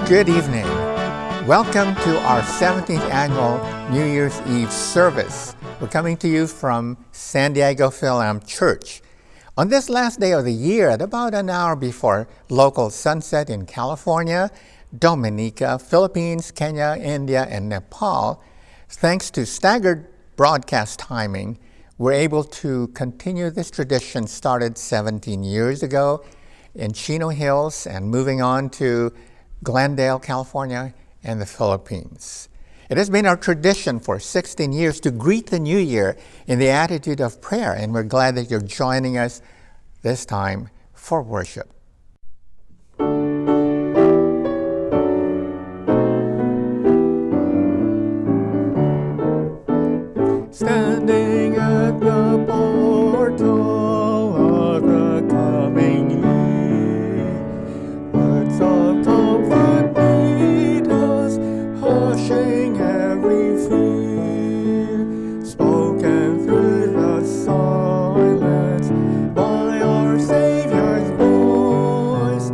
Good evening. Welcome to our 17th annual New Year's Eve service. We're coming to you from San Diego Phil-Am Church. On this last day of the year, at about an hour before local sunset in California, Dominica, Philippines, Kenya, India, and Nepal, thanks to staggered broadcast timing, we're able to continue this tradition started 17 years ago in Chino Hills and moving on to Glendale, California, and the Philippines. It has been our tradition for 16 years to greet the new year in the attitude of prayer, and we're glad that you're joining us this time for worship. Standing at the portal of the coming year, words of comfort meet us, hushing every fear, spoken through the silence by our Savior's voice,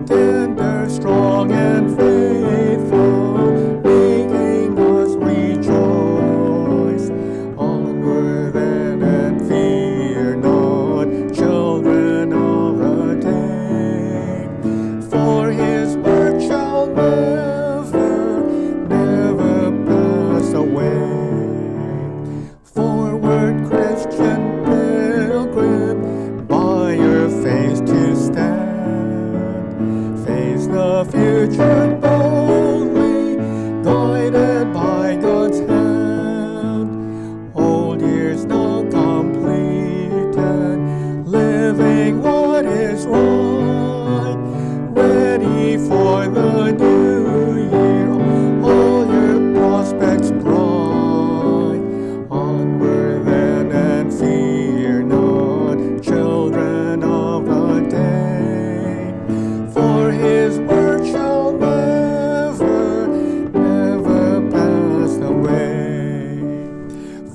tender, strong, and faithful, making us rejoice. Onward and fear not, children of the day, for His word shall never pass away. Forward, Christian pilgrim, by your face to stand, face the future boldly, guided by God's hand. Old years now completed, living what is right, ready for the new year, all your prospects bright. Onward then and fear not, children of the day, for His word shall never pass away.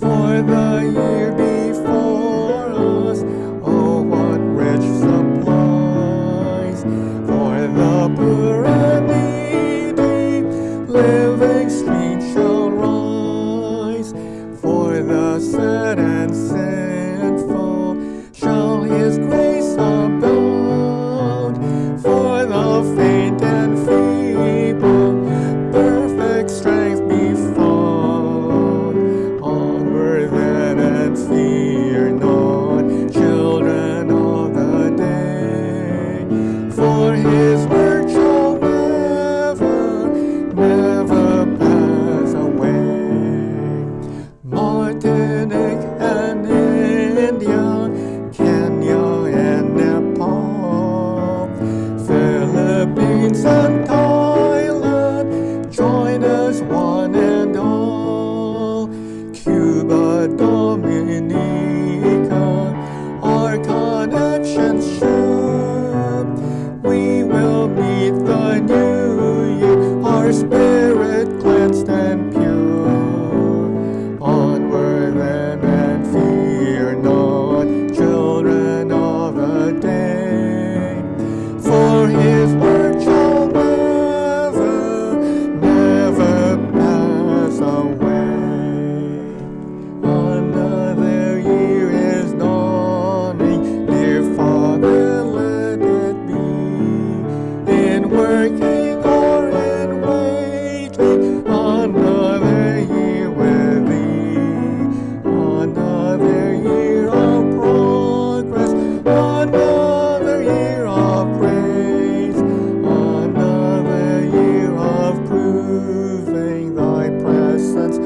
For the year before us, oh, what rich supplies, for the poor and needy, living streams shall rise, for the sad and sinful shall His grace abound, for the faint and feeble perfect strength be found. Onward then and fear not, children of the day, for His word shall never pass away. Martinique and India, Kenya and Nepal, Philippines and Thailand, join us one and all. Cuba, Dominica, our connections sure. We will meet the new year, our spirit cleansed and pure. Onward then and fear not, children of the day, for His word shall never pass away. Another year is dawning, dear Father, let it be, in working or in waiting, another year with Thee, another year of progress, another year of praise, another year of proving Thy presence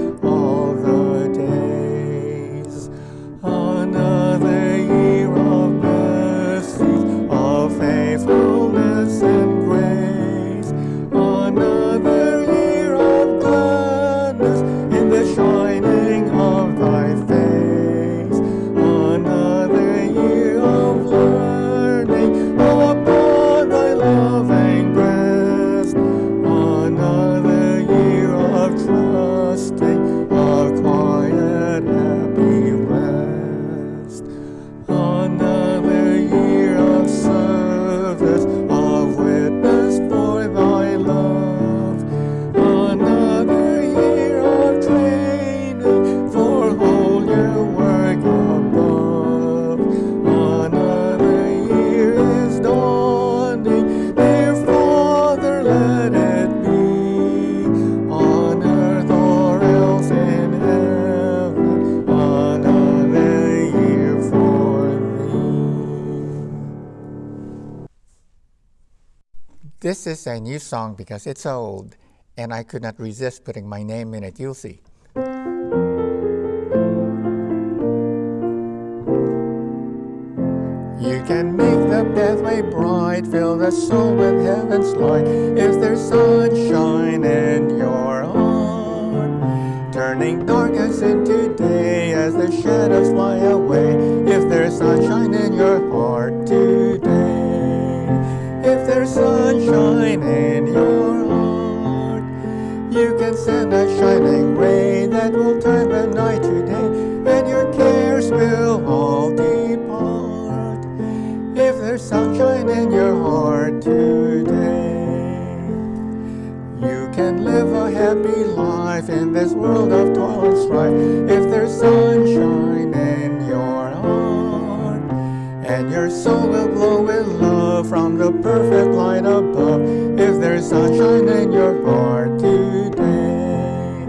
This is a new song because it's old, and I could not resist putting my name in it. You'll see. You can make the pathway bright, fill the soul with heaven's light. If there's sunshine in your heart, turning darkness into day as the shadows fly away. If there's sunshine in your heart today, if there's sunshine in your heart, you can send a shining ray that will turn the night to day, and your cares will all depart. If there's sunshine in your heart today, you can live a happy life in this world of toil and strife. If there's sunshine in your heart, and your soul will glow with love from the perfect light above. If there's sunshine in your heart today,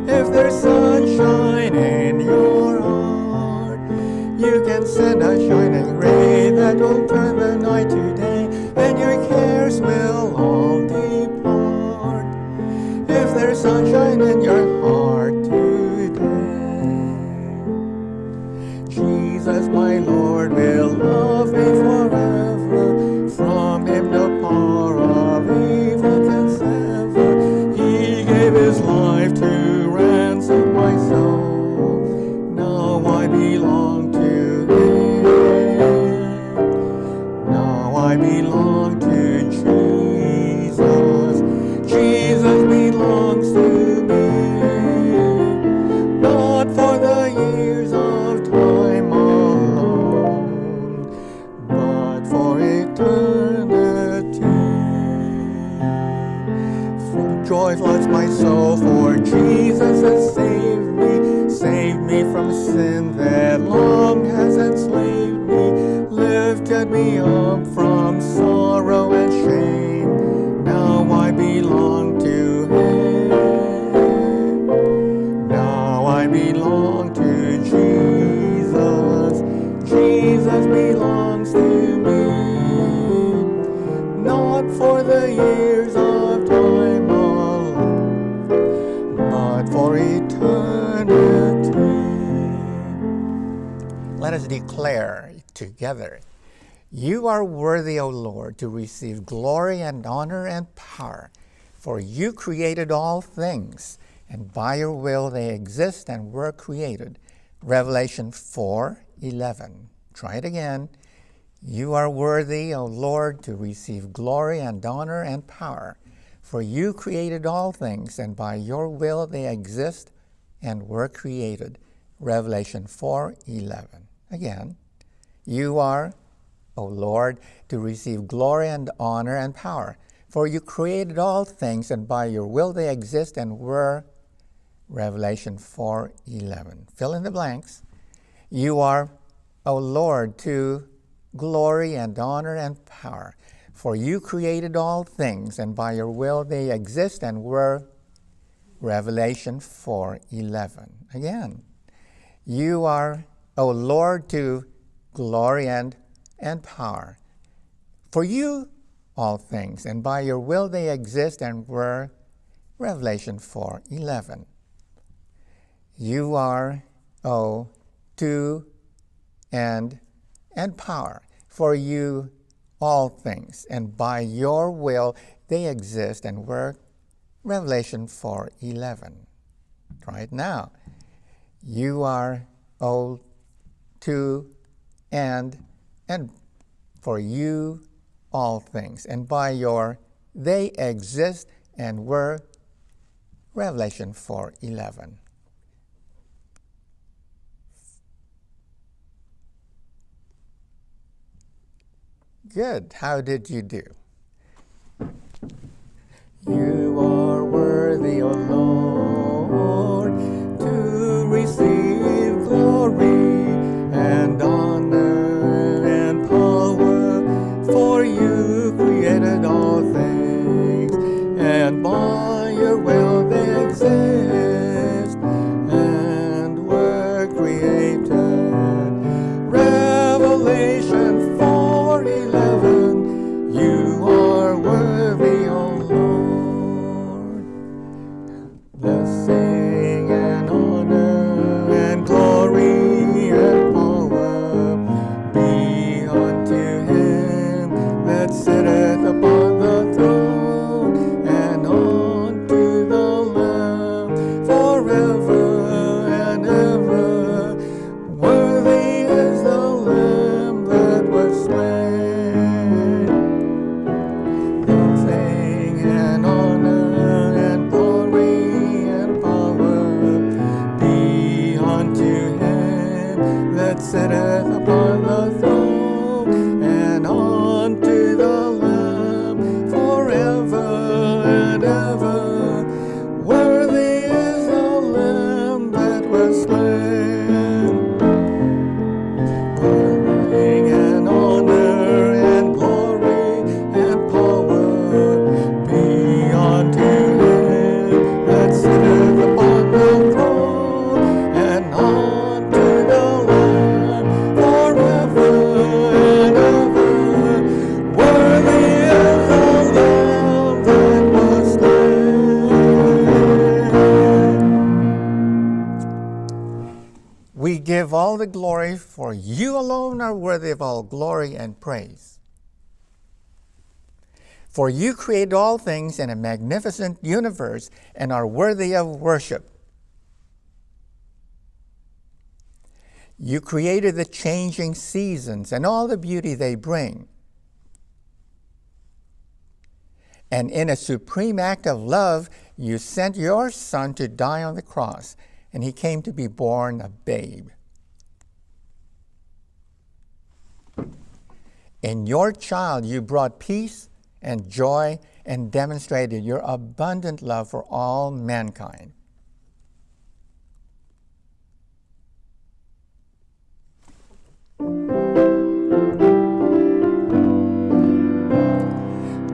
if there's sunshine in your heart, you can send a shining ray that will turn the night to day, and your cares will all depart. If there's sunshine in your heart today, Jesus my Lord will love me forever. From him no power of evil can sever. He gave his life to ransom my soul. Now I belong to him. Now I belong to Jesus. Jesus belongs to me. Not for the years of time alone, but for eternity. For joy floods my soul, for Jesus has saved me from sin that long has enslaved me, lifted me up from sorrow and shame. Now I belong to him. Now I belong to Jesus. Jesus belongs to me. Not for the years of time alone, but for eternity. Let us declare together, you are worthy, O Lord, to receive glory and honor and power, for you created all things, and by your will they exist and were created. Revelation 4:11. Try it again. You are worthy, O Lord, to receive glory and honor and power, for you created all things, and by your will they exist and were created. Revelation 4:11. Again, you are, O Lord, to receive glory and honor and power, for you created all things, and by your will they exist and were. Revelation 4:11. Fill in the blanks. You are, O Lord, to glory and honor and power, for you created all things, and by your will they exist and were. Revelation 4:11. Again, you are, O Lord, to glory and power, for you all things, and by your will they exist and were. Revelation 4:11. You are, O, to, and power, for you all things, and by your will they exist and were. Revelation 4:11. Right now, you are, O, to, and for you all things, and by your they exist and were. Revelation 4:11. Good. How did you do? You are worthy, O Lord, to receive glory and honor and power, for you created all things, and by your will they exist and were created. Revelation 4:11. You are worthy, sitteth upon the throne, and unto the Lamb forever and ever. Worthy is the Lamb that was slain. Worthy and honor and glory and power be unto him that sitteth upon the throne, and unto the Lamb forever and ever. Worthy is the Lamb that was slain. We give all the glory, for you alone are worthy of all glory and praise. For you created all things in a magnificent universe and are worthy of worship. You created the changing seasons and all the beauty they bring. And in a supreme act of love, you sent your Son to die on the cross, and he came to be born a babe. In your child, you brought peace and joy and demonstrated your abundant love for all mankind.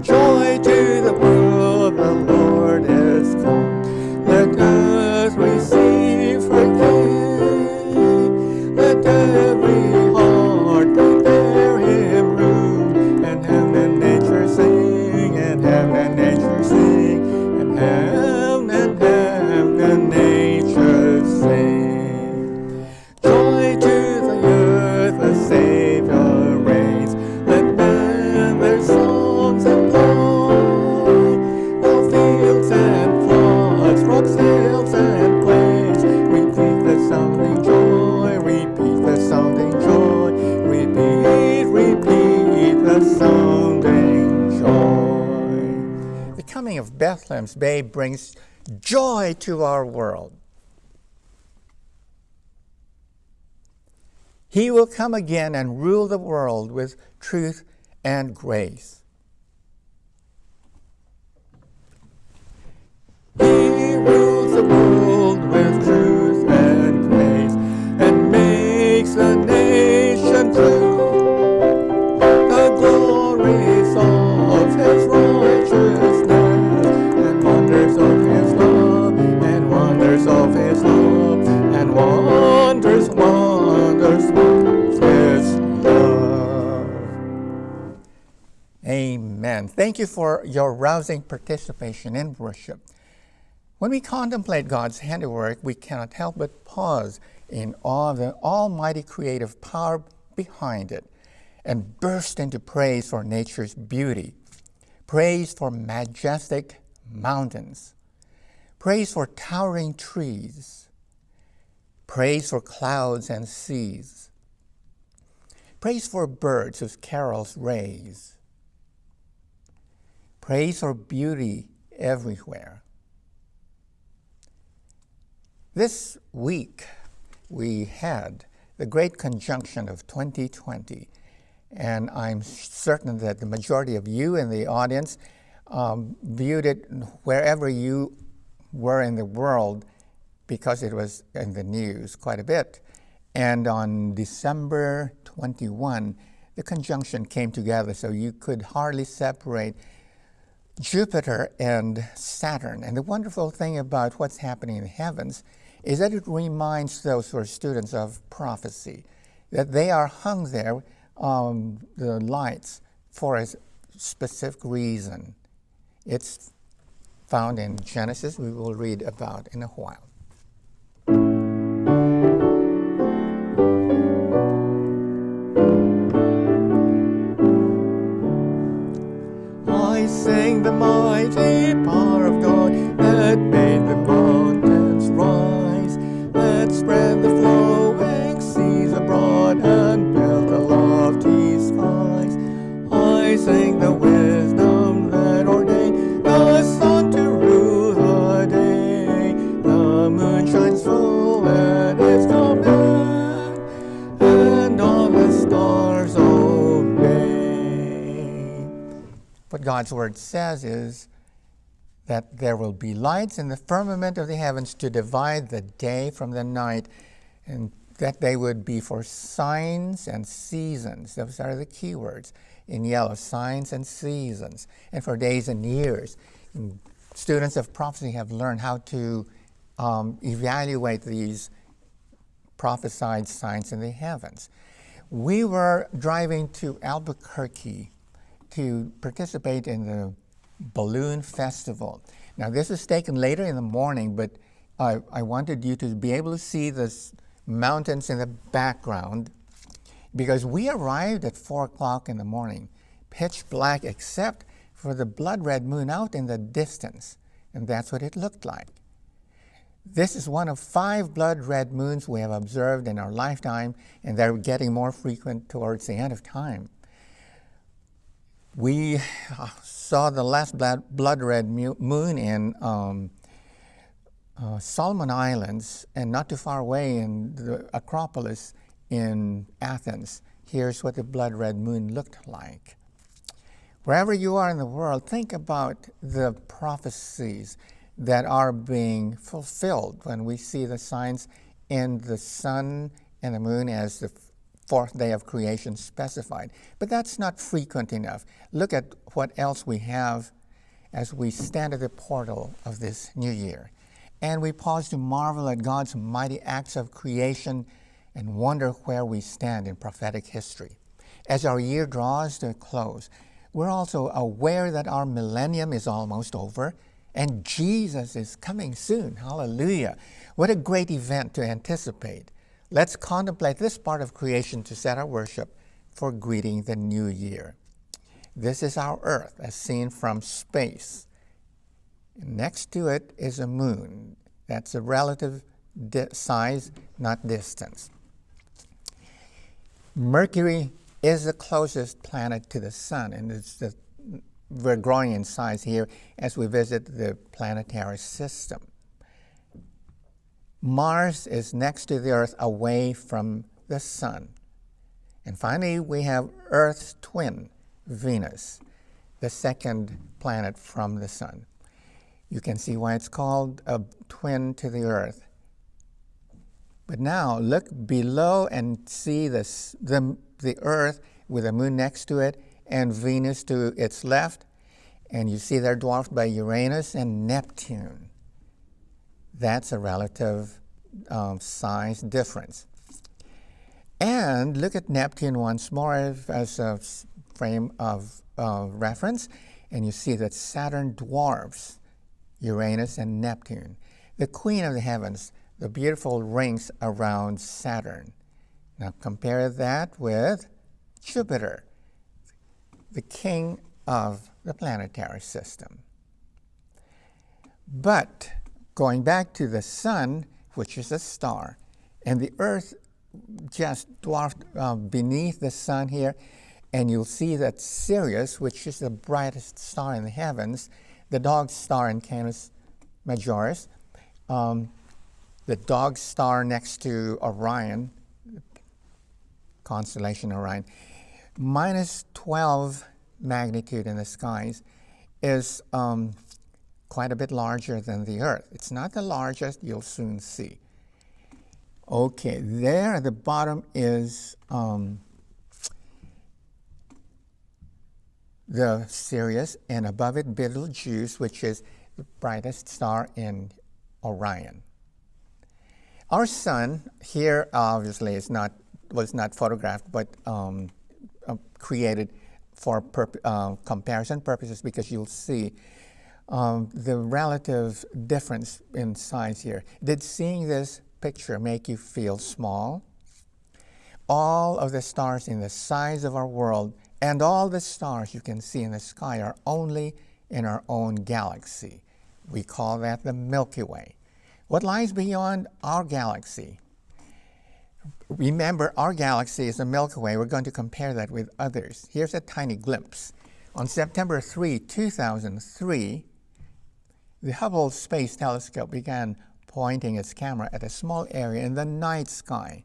Joy to the world, the Lord is come. Let earth receive her King. Let every heart prepare him room. And heaven and nature sing, and heaven and nature sing, and heaven and nature sing. Joy to the earth, the Savior reigns. Let men their songs employ. All fields and floods, rocks, hills, and plains, repeat the sounding joy, repeat the sounding joy, repeat the sounding joy. The coming of Bethlehem's babe brings joy to our world. He will come again and rule the world with truth and grace. He rules the world with truth and grace, and makes the nation true. The glories of his righteousness, and wonders of his love, and wonders of his love, and wonders his love. Amen. Thank you for your rousing participation in worship. When we contemplate God's handiwork, we cannot help but pause in awe of the almighty creative power behind it and burst into praise for nature's beauty, praise for majestic mountains, praise for towering trees, praise for clouds and seas, praise for birds whose carols raise, praise for beauty everywhere. This week, we had the great conjunction of 2020, and I'm certain that the majority of you in the audience viewed it wherever you were in the world because it was in the news quite a bit. And on December 21, the conjunction came together, so you could hardly separate Jupiter and Saturn. And the wonderful thing about what's happening in the heavens is that it reminds those who are students of prophecy that they are hung there, the lights, for a specific reason. It's found in Genesis. We will read about in a while. I sing the mighty power of God that made the mountains rise, that spread the flowing seas abroad and built the lofty skies. I sing the wisdom that ordained the sun to rule the day, the God's Word says is that there will be lights in the firmament of the heavens to divide the day from the night, and that they would be for signs and seasons. Those are the key words in yellow, signs and seasons, and for days and years. And students of prophecy have learned how to evaluate these prophesied signs in the heavens. We were driving to Albuquerque to participate in the balloon festival. Now, this was taken later in the morning, but I wanted you to be able to see the mountains in the background, because we arrived at 4 o'clock in the morning, pitch black except for the blood red moon out in the distance, and that's what it looked like. This is one of 5 blood red moons we have observed in our lifetime, and they're getting more frequent towards the end of time. We saw the last blood red moon in Solomon Islands, and not too far away in the Acropolis in Athens. Here's what the blood red moon looked like. Wherever you are in the world, think about the prophecies that are being fulfilled when we see the signs in the sun and the moon as the 4th day of creation specified. But that's not frequent enough. Look at what else we have as we stand at the portal of this new year. And we pause to marvel at God's mighty acts of creation and wonder where we stand in prophetic history. As our year draws to a close, we're also aware that our millennium is almost over and Jesus is coming soon. Hallelujah. What a great event to anticipate. Let's contemplate this part of creation to set our worship for greeting the new year. This is our earth as seen from space. Next to it is a moon. That's a relative size, not distance. Mercury is the closest planet to the sun, and we're growing in size here as we visit the planetary system. Mars is next to the Earth, away from the sun. And finally, we have Earth's twin, Venus, the second planet from the sun. You can see why it's called a twin to the Earth. But now look below and see the Earth with the moon next to it and Venus to its left, and you see they're dwarfed by Uranus and Neptune. That's a relative size difference. And look at Neptune once more as a frame of reference, and you see that Saturn dwarfs Uranus and Neptune. The queen of the heavens, the beautiful rings around Saturn. Now compare that with Jupiter, the king of the planetary system. But going back to the sun, which is a star, and the earth just dwarfed beneath the sun here, and you'll see that Sirius, which is the brightest star in the heavens, the dog star in Canis Majoris, the dog star next to Orion, constellation Orion, minus 12 magnitude in the skies, is quite a bit larger than the Earth. It's not the largest, you'll soon see. Okay, there at the bottom is the Sirius, and above it Betelgeuse, which is the brightest star in Orion. Our sun here obviously was not photographed, but created for comparison purposes, because you'll see the relative difference in size here. Did seeing this picture make you feel small? All of the stars in the size of our world and all the stars you can see in the sky are only in our own galaxy. We call that the Milky Way. What lies beyond our galaxy? Remember, our galaxy is the Milky Way. We're going to compare that with others. Here's a tiny glimpse. On September 3, 2003, the Hubble Space Telescope began pointing its camera at a small area in the night sky.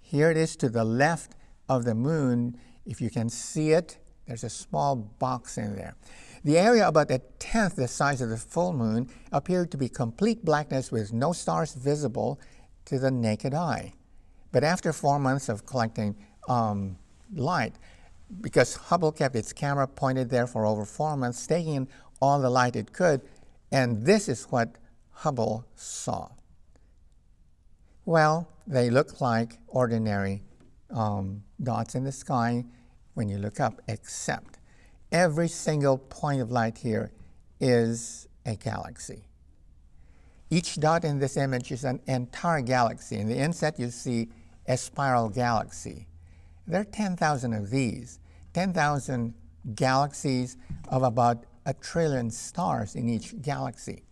Here it is to the left of the moon. If you can see it, there's a small box in there. The area about a tenth the size of the full moon appeared to be complete blackness with no stars visible to the naked eye. But after 4 months of collecting light, because Hubble kept its camera pointed there for over 4 months, taking in all the light it could, and this is what Hubble saw. Well, they look like ordinary dots in the sky when you look up, except every single point of light here is a galaxy. Each dot in this image is an entire galaxy. In the inset, you see a spiral galaxy. There are 10,000 of these, 10,000 galaxies of about 1 trillion stars in each galaxy.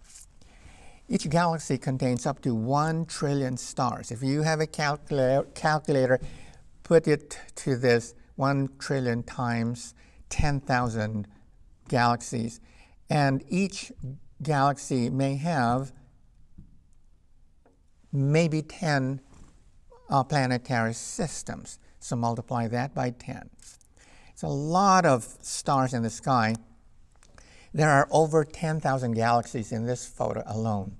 Each galaxy contains up to 1 trillion stars. If you have a calculator, put it to this 1 trillion times 10,000 galaxies, and each galaxy may have maybe 10 planetary systems. So multiply that by 10. It's a lot of stars in the sky. There are over 10,000 galaxies in this photo alone.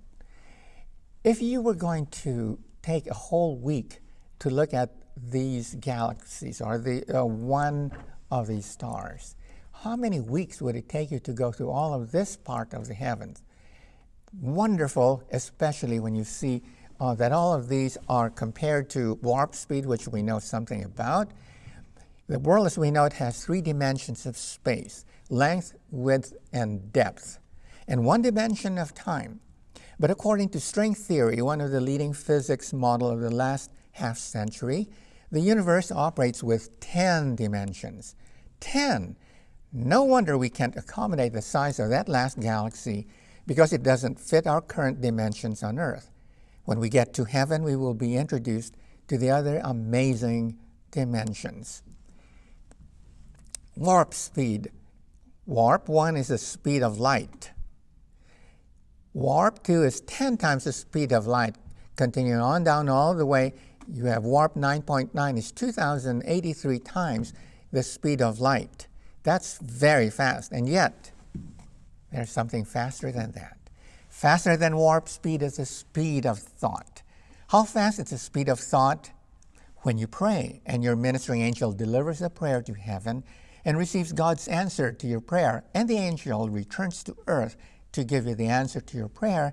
If you were going to take a whole week to look at these galaxies or one of these stars, how many weeks would it take you to go through all of this part of the heavens? Wonderful, especially when you see that all of these are compared to warp speed, which we know something about. The world as we know it has 3 dimensions of space: length, width, and depth, and 1 dimension of time. But according to string theory, one of the leading physics models of the last half century, the universe operates with 10 dimensions. 10! No wonder we can't accommodate the size of that last galaxy, because it doesn't fit our current dimensions on Earth. When we get to heaven, we will be introduced to the other amazing dimensions. Warp speed. Warp 1 is the speed of light. Warp 2 is 10 times the speed of light. Continuing on down all the way, you have warp 9.9 is 2,083 times the speed of light. That's very fast, and yet there's something faster than that. Faster than warp speed is the speed of thought. How fast is the speed of thought? When you pray and your ministering angel delivers a prayer to heaven and receives God's answer to your prayer, and the angel returns to earth to give you the answer to your prayer,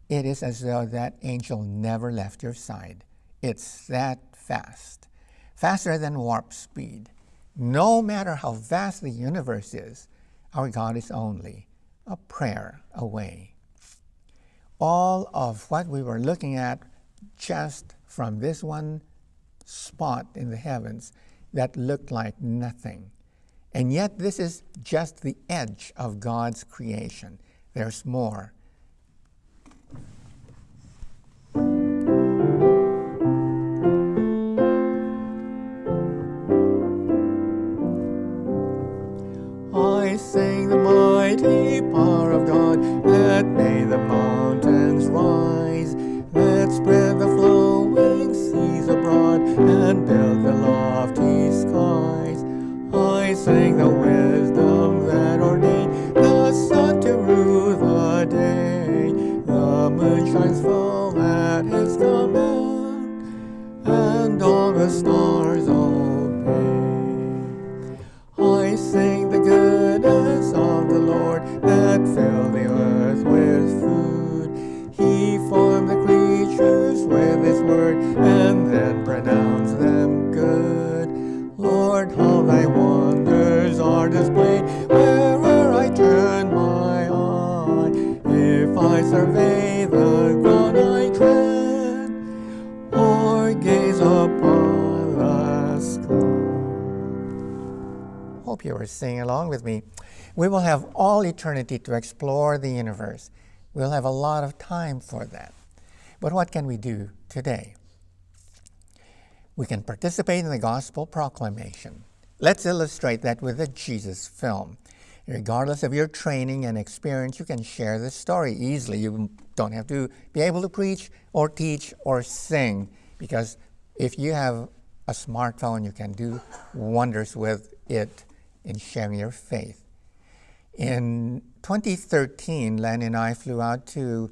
it is as though that angel never left your side. It's that fast. Faster than warp speed. No matter how vast the universe is, our God is only a prayer away. All of what we were looking at just from this one spot in the heavens that looked like nothing. And yet this is just the edge of God's creation. There's more. I sing the mighty power of God that made the mountains rise, that spread the flowing seas abroad and built the lofty skies. I sing the wisdom that ordained the sun to rule the day. The moon shines full at his command, and all the stars obey. I sing the goodness of the Lord that filled the earth with food. He formed the creatures with his word and then pronounced them good. Lord, how thy wonders are displayed wherever I turn my eye. If I survey the ground I tread, or gaze upon the sky. Hope you are singing along with me. We will have all eternity to explore the universe. We'll have a lot of time for that. But what can we do today? We can participate in the gospel proclamation. Let's illustrate that with a Jesus film. Regardless of your training and experience, you can share this story easily. You don't have to be able to preach or teach or sing, because if you have a smartphone, you can do wonders with it in sharing your faith. In 2013, Len and I flew out to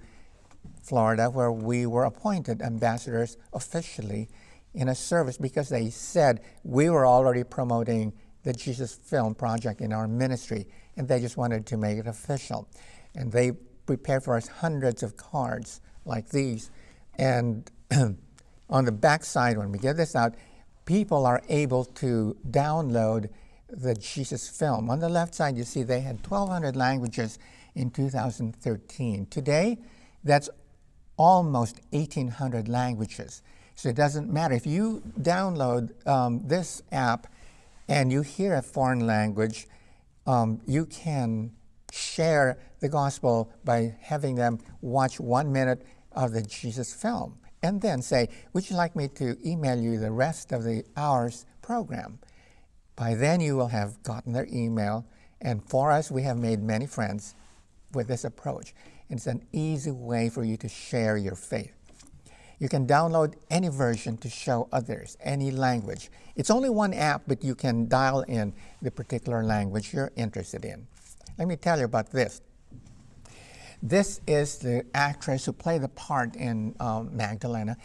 Florida, where we were appointed ambassadors officially in a service because they said we were already promoting the Jesus Film Project in our ministry, and they just wanted to make it official. And they prepared for us hundreds of cards like these. And on the back side, when we get this out, people are able to download the Jesus Film. On the left side, you see they had 1,200 languages in 2013. Today, that's almost 1,800 languages. So it doesn't matter. If you download this app and you hear a foreign language, you can share the gospel by having them watch 1 minute of the Jesus Film and then say, would you like me to email you the rest of the hour's program? By then you will have gotten their email, and for us, we have made many friends with this approach. It's an easy way for you to share your faith. You can download any version to show others, any language. It's only one app, but you can dial in the particular language you're interested in. Let me tell you about this. This is the actress who played the part in Magdalena.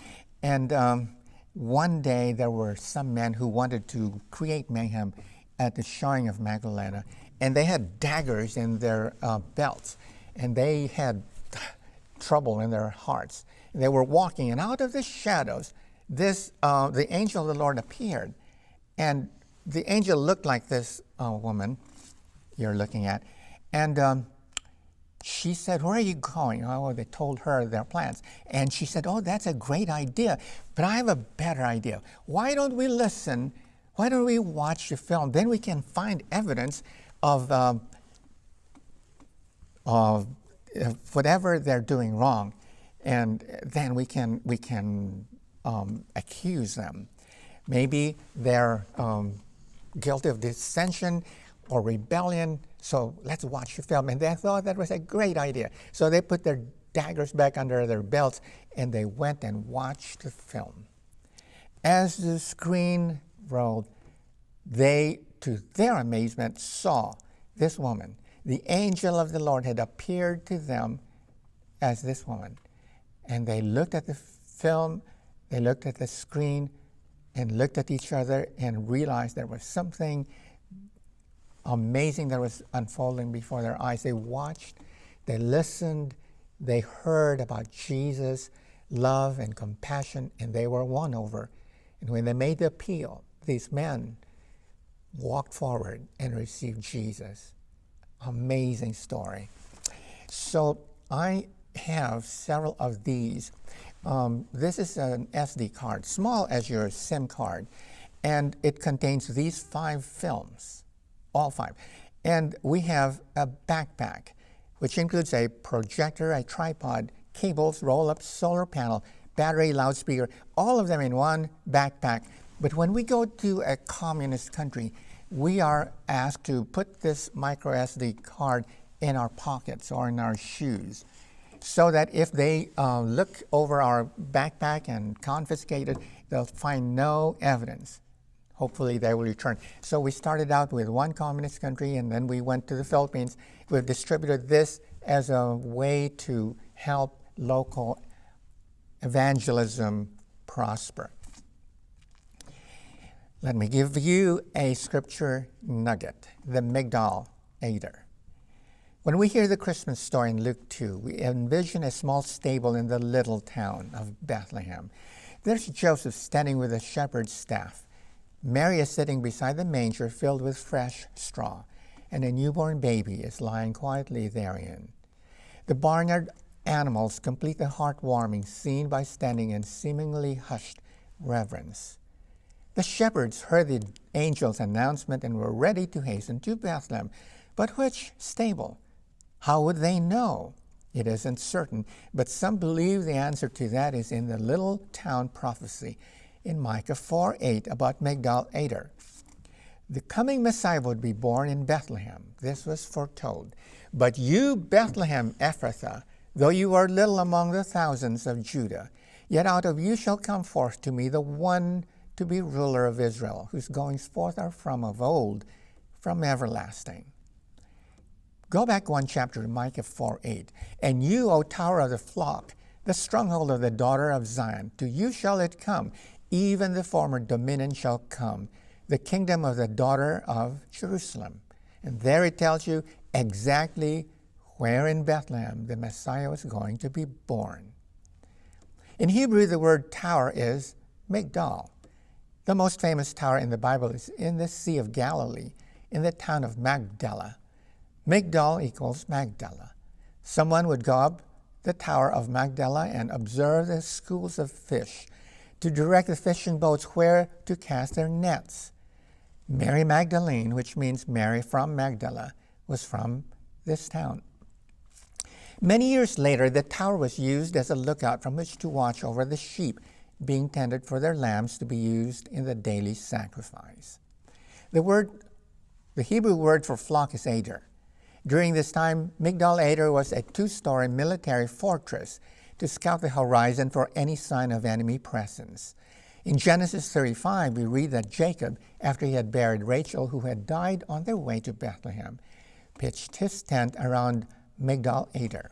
And one day there were some men who wanted to create mayhem at the showing of Magdalena. And they had daggers in their belts. And they had trouble in their hearts. They were walking, and out of the shadows, the angel of the Lord appeared. And the angel looked like this woman you're looking at. And she said, where are you going? Oh, they told her their plans. And she said, oh, that's a great idea, but I have a better idea. Why don't we listen? Why don't we watch the film? Then we can find evidence of whatever they're doing wrong. And then we can accuse them. Maybe they're guilty of dissension or rebellion, so let's watch the film. And they thought that was a great idea. So they put their daggers back under their belts, and they went and watched the film. As the screen rolled, they, to their amazement, saw this woman. The angel of the Lord had appeared to them as this woman. And they looked at the film, they looked at the screen, and looked at each other and realized there was something amazing that was unfolding before their eyes. They watched, they listened, they heard about Jesus' love and compassion, and they were won over. And when they made the appeal, these men walked forward and received Jesus. Amazing story. So I have several of these. This is an SD card, small as your SIM card, and it contains these 5 films, all 5. And we have a backpack, which includes a projector, a tripod, cables, roll-up solar panel, battery, loudspeaker, all of them in one backpack. But when we go to a communist country, we are asked to put this micro SD card in our pockets or in our shoes, so that if they look over our backpack and confiscate it, they'll find no evidence. Hopefully they will return. So we started out with one communist country, and then we went to the Philippines. We've distributed this as a way to help local evangelism prosper. Let me give you a scripture nugget, the Migdal Eder. When we hear the Christmas story in Luke 2, we envision a small stable in the little town of Bethlehem. There's Joseph standing with a shepherd's staff. Mary is sitting beside the manger filled with fresh straw, and a newborn baby is lying quietly therein. The barnyard animals complete the heartwarming scene by standing in seemingly hushed reverence. The shepherds heard the angel's announcement and were ready to hasten to Bethlehem. But which stable? How would they know? It isn't certain, but some believe the answer to that is in the little town prophecy in Micah 4:8 about Migdal Eder. The coming Messiah would be born in Bethlehem. This was foretold. But you, Bethlehem Ephrathah, though you are little among the thousands of Judah, yet out of you shall come forth to me the one to be ruler of Israel, whose goings forth are from of old, from everlasting. Go back one chapter to Micah 4:8. And you, O tower of the flock, the stronghold of the daughter of Zion, to you shall it come, even the former dominion shall come, the kingdom of the daughter of Jerusalem. And there it tells you exactly where in Bethlehem the Messiah was going to be born. In Hebrew, the word tower is Migdal. The most famous tower in the Bible is in the Sea of Galilee, in the town of Magdala. Migdal equals Magdala. Someone would go up the tower of Magdala and observe the schools of fish to direct the fishing boats where to cast their nets. Mary Magdalene, which means Mary from Magdala, was from this town. Many years later, the tower was used as a lookout from which to watch over the sheep being tended for their lambs to be used in the daily sacrifice. The Hebrew word for flock is Eder. During this time, Migdal Eder was a 2-story military fortress to scout the horizon for any sign of enemy presence. In Genesis 35, we read that Jacob, after he had buried Rachel, who had died on their way to Bethlehem, pitched his tent around Migdal Eder.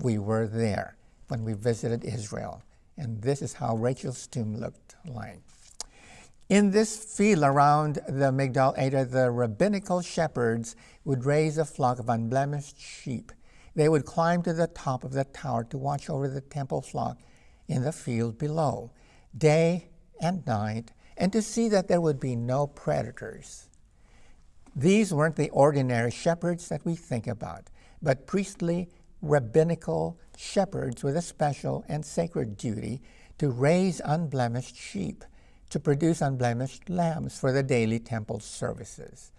We were there when we visited Israel, and this is how Rachel's tomb looked like. In this field around the Migdal Eder, the rabbinical shepherds would raise a flock of unblemished sheep. They would climb to the top of the tower to watch over the temple flock in the field below, day and night, and to see that there would be no predators. These weren't the ordinary shepherds that we think about, but priestly, rabbinical shepherds with a special and sacred duty to raise unblemished sheep, to produce unblemished lambs for the daily temple services.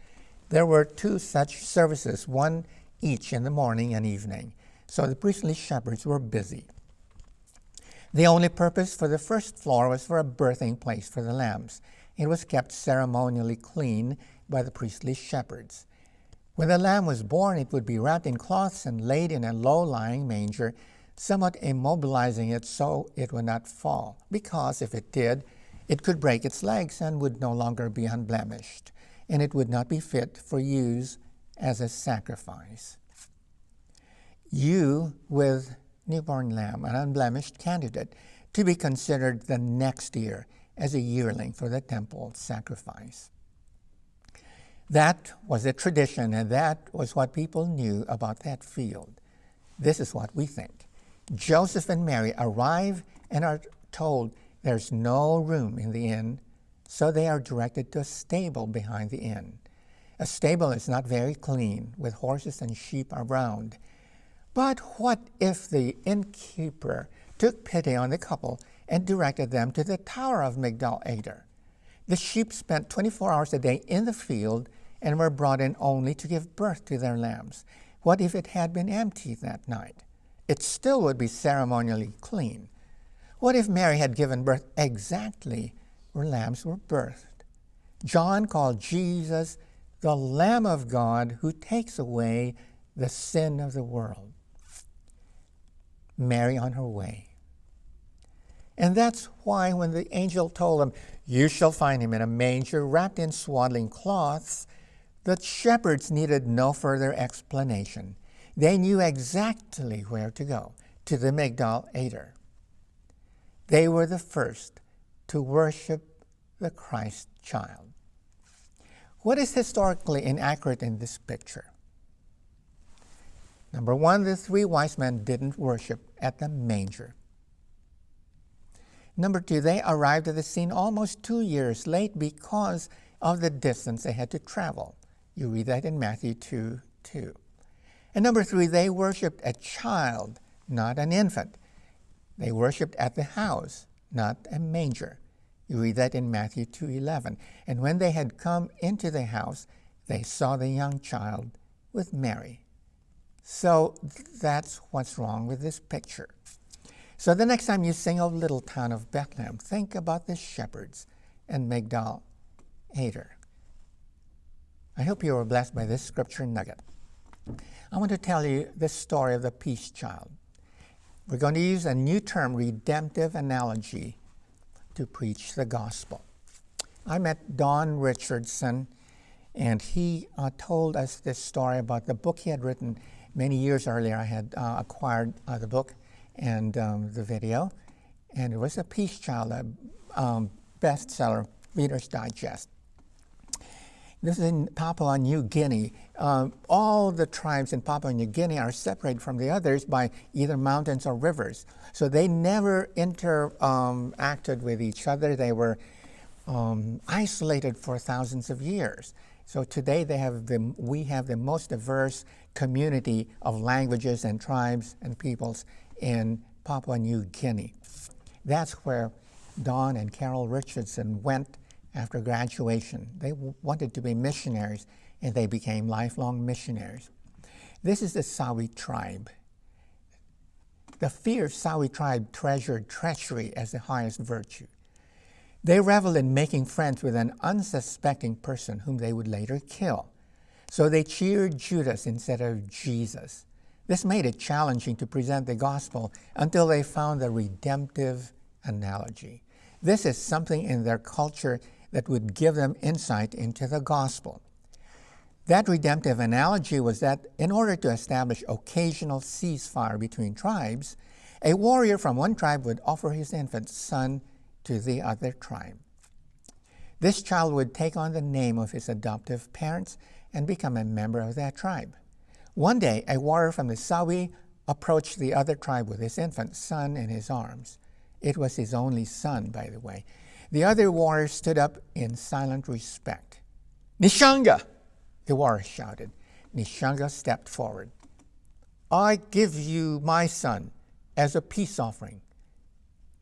There were 2 such services, one each in the morning and evening, so the priestly shepherds were busy. The only purpose for the first floor was for a birthing place for the lambs. It was kept ceremonially clean by the priestly shepherds. When the lamb was born, it would be wrapped in cloths and laid in a low-lying manger, somewhat immobilizing it so it would not fall, because if it did, it could break its legs and would no longer be unblemished, and it would not be fit for use as a sacrifice. You, with newborn lamb, an unblemished candidate, to be considered the next year as a yearling for the temple sacrifice. That was a tradition, and that was what people knew about that field. This is what we think. Joseph and Mary arrive and are told there's no room in the inn, so they are directed to a stable behind the inn. A stable is not very clean, with horses and sheep around. But what if the innkeeper took pity on the couple and directed them to the tower of Migdal Eder? The sheep spent 24 hours a day in the field and were brought in only to give birth to their lambs. What if it had been empty that night? It still would be ceremonially clean. What if Mary had given birth exactly where lambs were birthed? John called Jesus the Lamb of God who takes away the sin of the world. Mary on her way. And that's why when the angel told him, "You shall find him in a manger wrapped in swaddling cloths," the shepherds needed no further explanation. They knew exactly where to go, to the Migdal Eder. They were the first to worship the Christ child. What is historically inaccurate in this picture? Number one, the 3 wise men didn't worship at the manger. Number 2, they arrived at the scene almost 2 years late because of the distance they had to travel. You read that in Matthew 2:2. And number 3, they worshiped a child, not an infant. They worshiped at the house, not a manger. You read that in Matthew 2:11. And when they had come into the house, they saw the young child with Mary. So that's what's wrong with this picture. So the next time you sing "O Little Town of Bethlehem," think about the shepherds and Migdal Eder. I hope you were blessed by this scripture nugget. I want to tell you the story of the peace child. We're going to use a new term, redemptive analogy, to preach the gospel. I met Don Richardson And he told us this story about the book he had written many years earlier. I had acquired the book and the video, and it was a Peace Child, a bestseller, Reader's Digest. This is in Papua New Guinea. All the tribes in Papua New Guinea are separated from the others by either mountains or rivers. So they never interacted with each other. They were isolated for thousands of years. So today we have the most diverse community of languages and tribes and peoples in Papua New Guinea. That's where Don and Carol Richardson went after graduation. They wanted to be missionaries, and they became lifelong missionaries. This is the Sawi tribe. The fierce Sawi tribe treasured treachery as the highest virtue. They reveled in making friends with an unsuspecting person whom they would later kill. So they cheered Judas instead of Jesus. This made it challenging to present the gospel until they found the redemptive analogy. This is something in their culture that would give them insight into the gospel. That redemptive analogy was that in order to establish occasional ceasefire between tribes, a warrior from one tribe would offer his infant son to the other tribe. This child would take on the name of his adoptive parents and become a member of that tribe. One day, a warrior from the Sawi approached the other tribe with his infant son in his arms. It was his only son, by the way. The other warrior stood up in silent respect. "Nishanga!" the warrior shouted. Nishanga stepped forward. "I give you my son as a peace offering."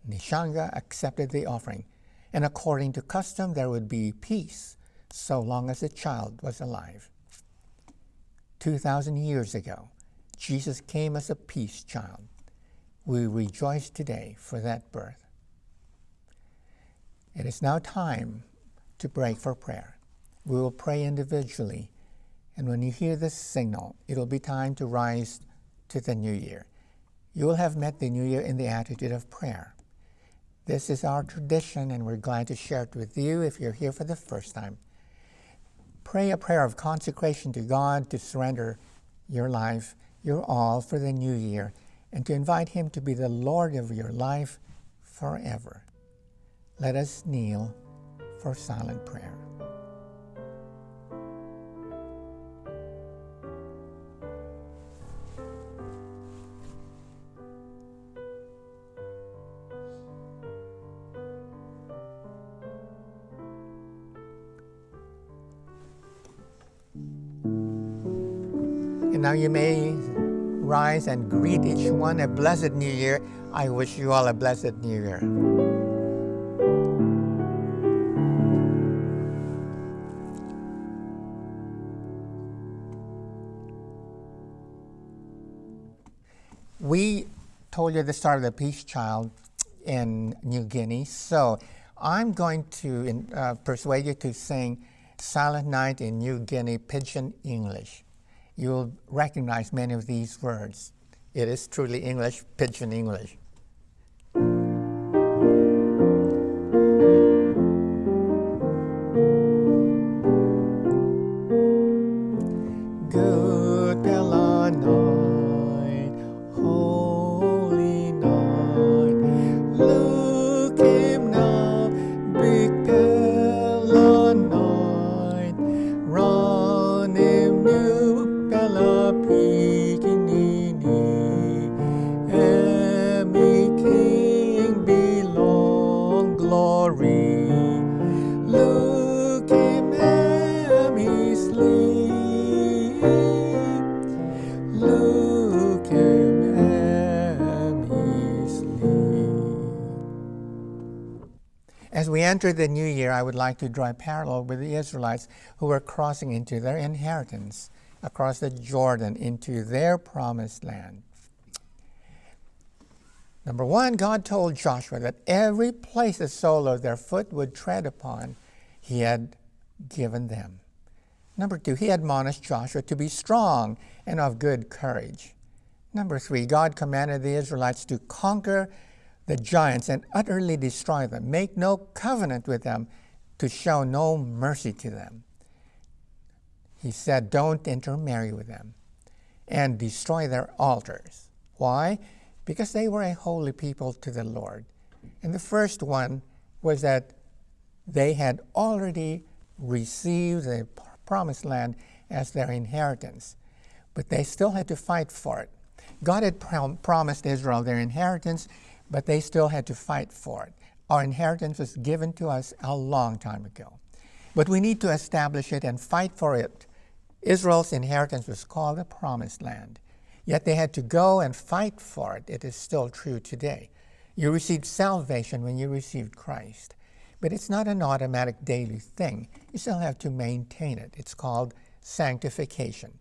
Nishanga accepted the offering, and according to custom, there would be peace so long as the child was alive. 2,000 years ago, Jesus came as a peace child. We rejoice today for that birth. It is now time to break for prayer. We will pray individually, and when you hear this signal, it will be time to rise to the new year. You will have met the new year in the attitude of prayer. This is our tradition, and we're glad to share it with you if you're here for the first time. Pray a prayer of consecration to God, to surrender your life, your all for the new year, and to invite Him to be the Lord of your life forever. Let us kneel for silent prayer. And now you may rise and greet each one a blessed new year. I wish you all a blessed new year. We told you the start of the Peace Child in New Guinea, so I'm going to persuade you to sing Silent Night in New Guinea Pidgin English. You'll recognize many of these words. It is truly English, Pidgin English. Good Pella night, holy night, look him now, big Pella night, run him new Pella Pikinini, Emmy King belong glory, look him Emmy sleep, look him Emmy sleep. As we enter the new year, I would like to draw a parallel with the Israelites who were crossing into their inheritance across the Jordan into their promised land. Number one, God told Joshua that every place the sole of their foot would tread upon, He had given them. Number two, He admonished Joshua to be strong and of good courage. Number three, God commanded the Israelites to conquer the giants and utterly destroy them, make no covenant with them, to show no mercy to them. He said, don't intermarry with them and destroy their altars. Why? Because they were a holy people to the Lord. And the first one was that they had already received the promised land as their inheritance, but they still had to fight for it. God had promised Israel their inheritance, but they still had to fight for it. Our inheritance was given to us a long time ago, but we need to establish it and fight for it. Israel's inheritance was called the Promised Land, yet they had to go and fight for it. It is still true today. You received salvation when you received Christ, but it's not an automatic daily thing. You still have to maintain it. It's called sanctification.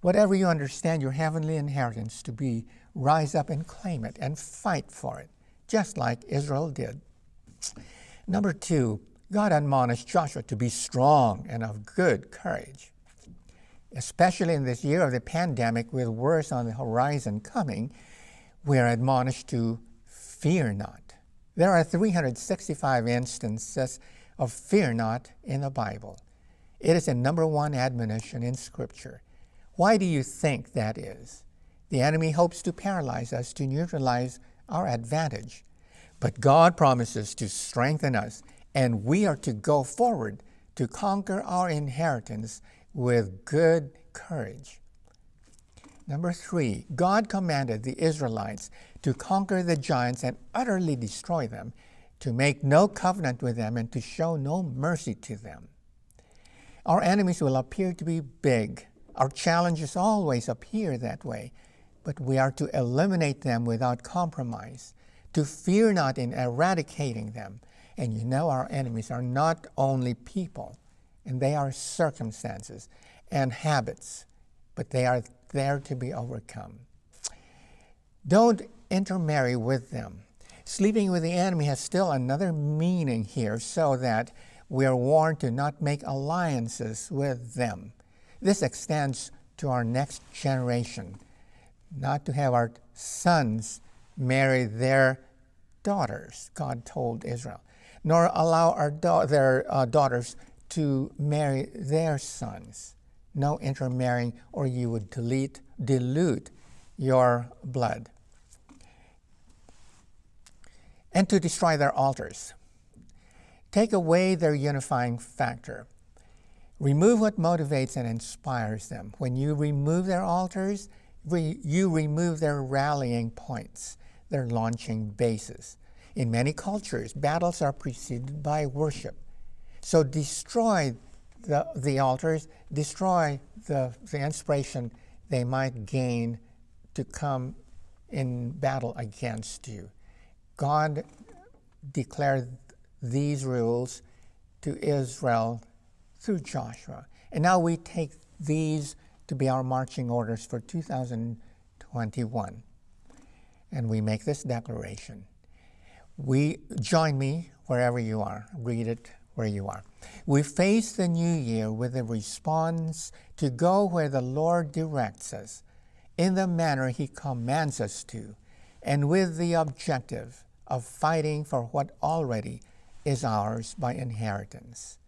Whatever you understand your heavenly inheritance to be, rise up and claim it and fight for it, just like Israel did. Number 2, God admonished Joshua to be strong and of good courage. Especially in this year of the pandemic, with worse on the horizon coming, we are admonished to fear not. There are 365 instances of fear not in the Bible. It is a number 1 admonition in Scripture. Why do you think that is? The enemy hopes to paralyze us, to neutralize our advantage. But God promises to strengthen us, and we are to go forward to conquer our inheritance with good courage. Number 3, God commanded the Israelites to conquer the giants and utterly destroy them, to make no covenant with them and to show no mercy to them. Our enemies will appear to be big. Our challenges always appear that way, but we are to eliminate them without compromise, to fear not in eradicating them. And you know our enemies are not only people, and they are circumstances and habits, but they are there to be overcome. Don't intermarry with them. Sleeping with the enemy has still another meaning here, so that we are warned to not make alliances with them. This extends to our next generation, not to have our sons marry their daughters, God told Israel, nor allow their daughters to marry their sons. No intermarrying, or you would dilute your blood. And to destroy their altars. Take away their unifying factor. Remove what motivates and inspires them. When you remove their altars, you remove their rallying points, their launching bases. In many cultures, battles are preceded by worship. So destroy the altars, destroy the inspiration they might gain to come in battle against you. God declared these rules to Israel through Joshua. And now we take these to be our marching orders for 2021. And we make this declaration. Join me wherever you are. Read it where you are. We face the new year with a response to go where the Lord directs us, in the manner He commands us to, and with the objective of fighting for what already is ours by inheritance.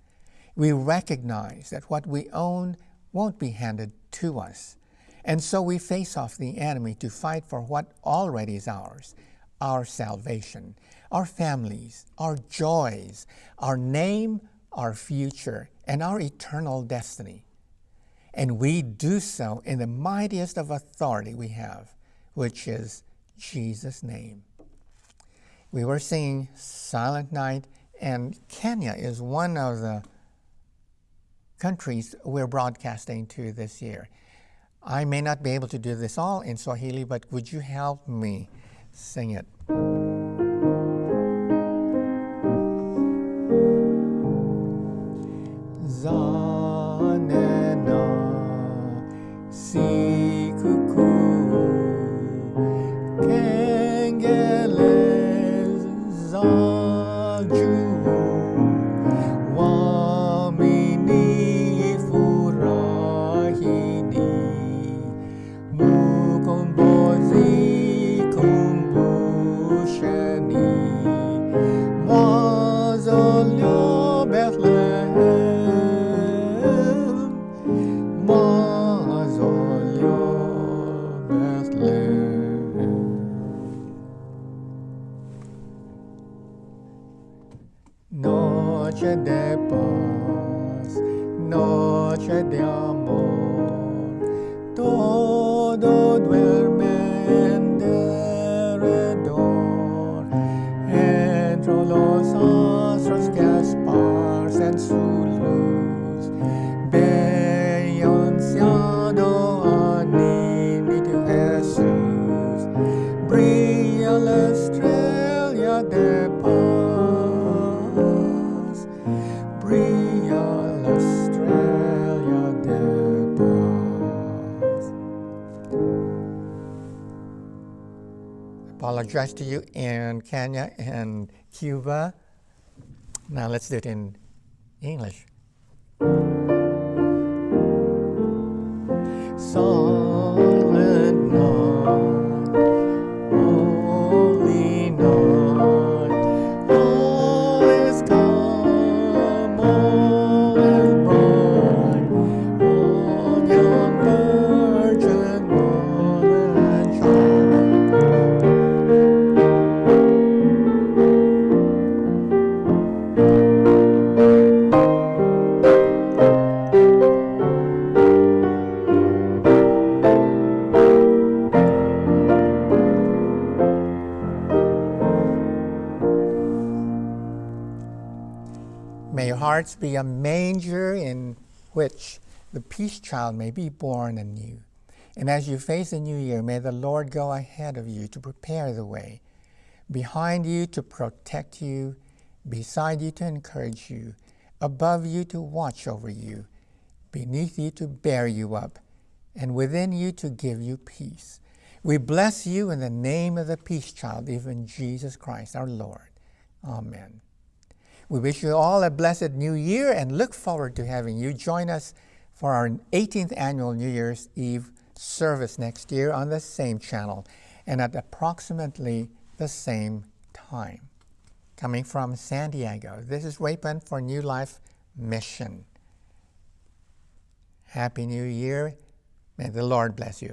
We recognize that what we own won't be handed to us, and so we face off the enemy to fight for what already is ours, our salvation, our families, our joys, our name, our future, and our eternal destiny. And we do so in the mightiest of authority we have, which is Jesus' name. We were singing Silent Night, and Kenya is one of the countries we're broadcasting to this year. I may not be able to do this all in Swahili, but would you help me sing it? Zanena sikuku kengele zaju wamini furahini mukombozi kumbushani mausoleo Bethlehem noche de paz, noche de amor, todo duerme en derredor, entre los astros que esparcen su luz, bello anciano anillo Jesús, brilla la estrella de paz, brilla la estrella de paz. I apologize to you in Kenya and Cuba. Now let's do it in English. Silent night, holy night, all is calm, all is bright, on young virgin mother and child. May your hearts be a manger in which the peace child may be born anew. And as you face the new year, may the Lord go ahead of you to prepare the way, behind you to protect you, beside you to encourage you, above you to watch over you, beneath you to bear you up, and within you to give you peace. We bless you in the name of the peace child, even Jesus Christ our Lord. Amen. We wish you all a blessed new year and look forward to having you join us for our 18th annual New Year's Eve service next year on the same channel and at approximately the same time. Coming from San Diego, this is Waypan for New Life Mission. Happy New Year. May the Lord bless you.